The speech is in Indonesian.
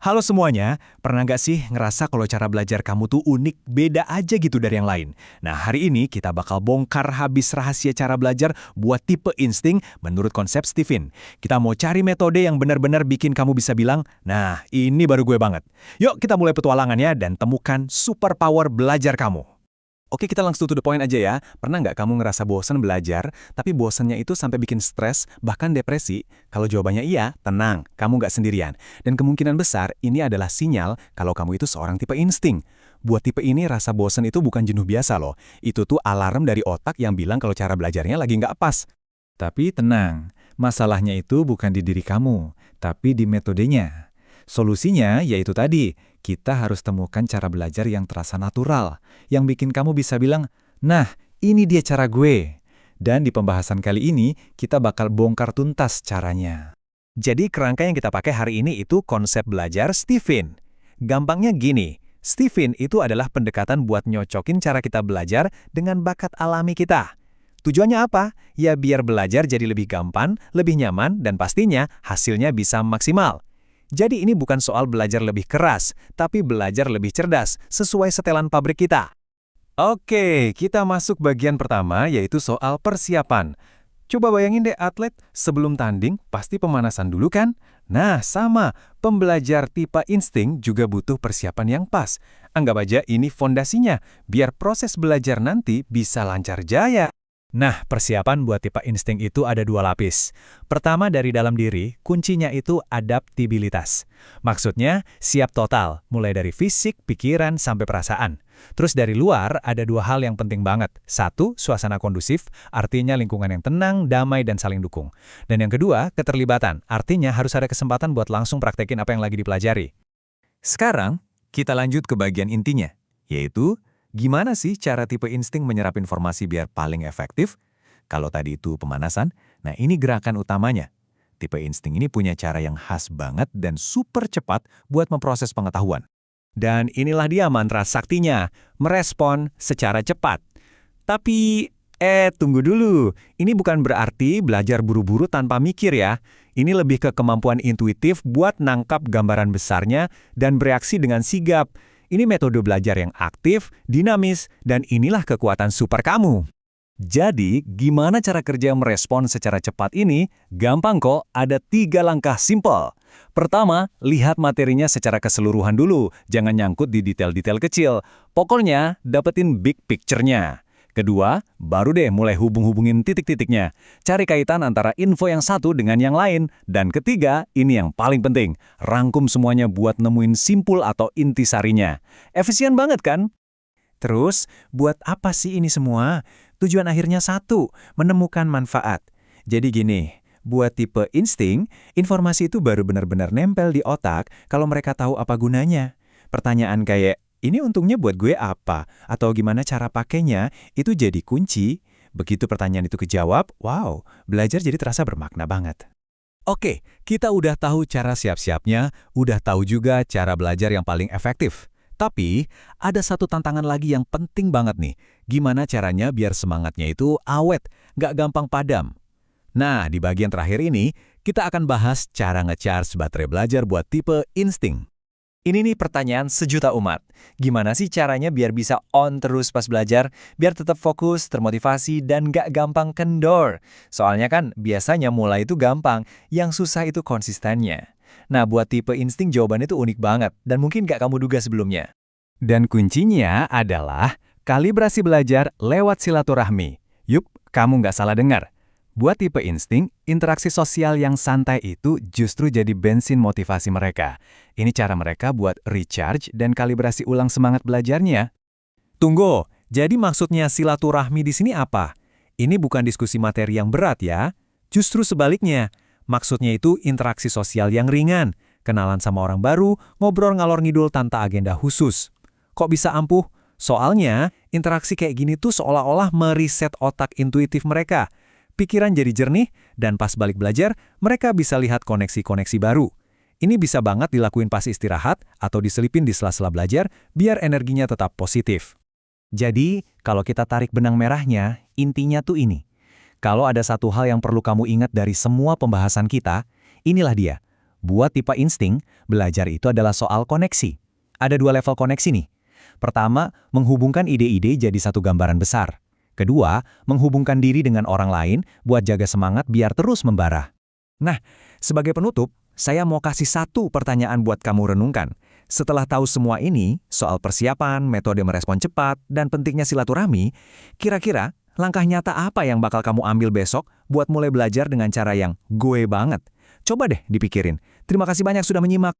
Halo semuanya, pernah nggak sih ngerasa kalau cara belajar kamu tuh unik, beda aja gitu dari yang lain? Nah, hari ini kita bakal bongkar habis rahasia cara belajar buat tipe insting menurut konsep Stephen. Kita mau cari metode yang benar-benar bikin kamu bisa bilang, nah ini baru gue banget. Yuk kita mulai petualangannya dan temukan superpower belajar kamu. Oke, kita langsung to the point aja ya. Pernah nggak kamu ngerasa bosan belajar, tapi bosannya itu sampai bikin stres, bahkan depresi? Kalau jawabannya iya, tenang, kamu nggak sendirian. Dan kemungkinan besar, ini adalah sinyal kalau kamu itu seorang tipe insting. Buat tipe ini, rasa bosan itu bukan jenuh biasa loh. Itu tuh alarm dari otak yang bilang kalau cara belajarnya lagi nggak pas. Tapi tenang, masalahnya itu bukan di diri kamu, tapi di metodenya. Solusinya yaitu tadi, kita harus temukan cara belajar yang terasa natural, yang bikin kamu bisa bilang, nah ini dia cara gue. Dan di pembahasan kali ini, kita bakal bongkar tuntas caranya. Jadi kerangka yang kita pakai hari ini itu konsep belajar Stephen. Gampangnya gini, Stephen itu adalah pendekatan buat nyocokin cara kita belajar dengan bakat alami kita. Tujuannya apa? Ya biar belajar jadi lebih gampang, lebih nyaman, dan pastinya hasilnya bisa maksimal. Jadi ini bukan soal belajar lebih keras, tapi belajar lebih cerdas, sesuai setelan pabrik kita. Oke, kita masuk bagian pertama yaitu soal persiapan. Coba bayangin deh atlet, sebelum tanding pasti pemanasan dulu kan? Nah, sama, pembelajar tipe insting juga butuh persiapan yang pas. Anggap aja ini fondasinya, biar proses belajar nanti bisa lancar jaya. Nah, persiapan buat tipe insting itu ada dua lapis. Pertama dari dalam diri, kuncinya itu adaptabilitas. Maksudnya, siap total, mulai dari fisik, pikiran, sampai perasaan. Terus dari luar, ada dua hal yang penting banget. Satu, suasana kondusif, artinya lingkungan yang tenang, damai, dan saling dukung. Dan yang kedua, keterlibatan, artinya harus ada kesempatan buat langsung praktekin apa yang lagi dipelajari. Sekarang, kita lanjut ke bagian intinya, yaitu gimana sih cara tipe insting menyerap informasi biar paling efektif? Kalau tadi itu pemanasan, nah ini gerakan utamanya. Tipe insting ini punya cara yang khas banget dan super cepat buat memproses pengetahuan. Dan inilah dia mantra saktinya, merespon secara cepat. Tapi, tunggu dulu. Ini bukan berarti belajar buru-buru tanpa mikir ya. Ini lebih ke kemampuan intuitif buat nangkap gambaran besarnya dan bereaksi dengan sigap. Ini metode belajar yang aktif, dinamis, dan inilah kekuatan super kamu. Jadi, gimana cara kerja merespon secara cepat ini? Gampang kok, ada 3 langkah simpel. Pertama, lihat materinya secara keseluruhan dulu, jangan nyangkut di detail-detail kecil. Pokoknya, dapetin big picture-nya. Kedua, baru deh mulai hubung-hubungin titik-titiknya. Cari kaitan antara info yang satu dengan yang lain. Dan ketiga, ini yang paling penting. Rangkum semuanya buat nemuin simpul atau intisarinya. Efisien banget kan? Terus, buat apa sih ini semua? Tujuan akhirnya satu, menemukan manfaat. Jadi gini, buat tipe insting, informasi itu baru benar-benar nempel di otak kalau mereka tahu apa gunanya. Pertanyaan kayak, ini untungnya buat gue apa? Atau gimana cara pakainya? Itu jadi kunci. Begitu pertanyaan itu kejawab, wow, belajar jadi terasa bermakna banget. Oke, kita udah tahu cara siap-siapnya, udah tahu juga cara belajar yang paling efektif. Tapi, ada satu tantangan lagi yang penting banget nih. Gimana caranya biar semangatnya itu awet, nggak gampang padam? Nah, di bagian terakhir ini, kita akan bahas cara nge-charge baterai belajar buat tipe insting. Ini nih pertanyaan sejuta umat. Gimana sih caranya biar bisa on terus pas belajar? Biar tetap fokus, termotivasi, dan gak gampang kendor. Soalnya kan biasanya mulai itu gampang, yang susah itu konsistennya. Nah, buat tipe insting jawabannya itu unik banget, dan mungkin gak kamu duga sebelumnya. Dan kuncinya adalah kalibrasi belajar lewat silaturahmi. Yup, kamu gak salah dengar. Buat tipe insting, interaksi sosial yang santai itu justru jadi bensin motivasi mereka. Ini cara mereka buat recharge dan kalibrasi ulang semangat belajarnya. Tunggu, jadi maksudnya silaturahmi di sini apa? Ini bukan diskusi materi yang berat ya. Justru sebaliknya, maksudnya itu interaksi sosial yang ringan, kenalan sama orang baru, ngobrol ngalor ngidul tanpa agenda khusus. Kok bisa ampuh? Soalnya, interaksi kayak gini tuh seolah-olah meriset otak intuitif mereka. Pikiran jadi jernih, dan pas balik belajar, mereka bisa lihat koneksi-koneksi baru. Ini bisa banget dilakuin pas istirahat atau diselipin di sela-sela belajar, biar energinya tetap positif. Jadi, kalau kita tarik benang merahnya, intinya tuh ini. Kalau ada satu hal yang perlu kamu ingat dari semua pembahasan kita, inilah dia. Buat tipe insting, belajar itu adalah soal koneksi. Ada 2 level koneksi nih. Pertama, menghubungkan ide-ide jadi satu gambaran besar. Kedua, menghubungkan diri dengan orang lain buat jaga semangat biar terus membara. Nah, sebagai penutup, saya mau kasih satu pertanyaan buat kamu renungkan. Setelah tahu semua ini, soal persiapan, metode merespon cepat, dan pentingnya silaturahmi, kira-kira langkah nyata apa yang bakal kamu ambil besok buat mulai belajar dengan cara yang gue banget? Coba deh dipikirin. Terima kasih banyak sudah menyimak.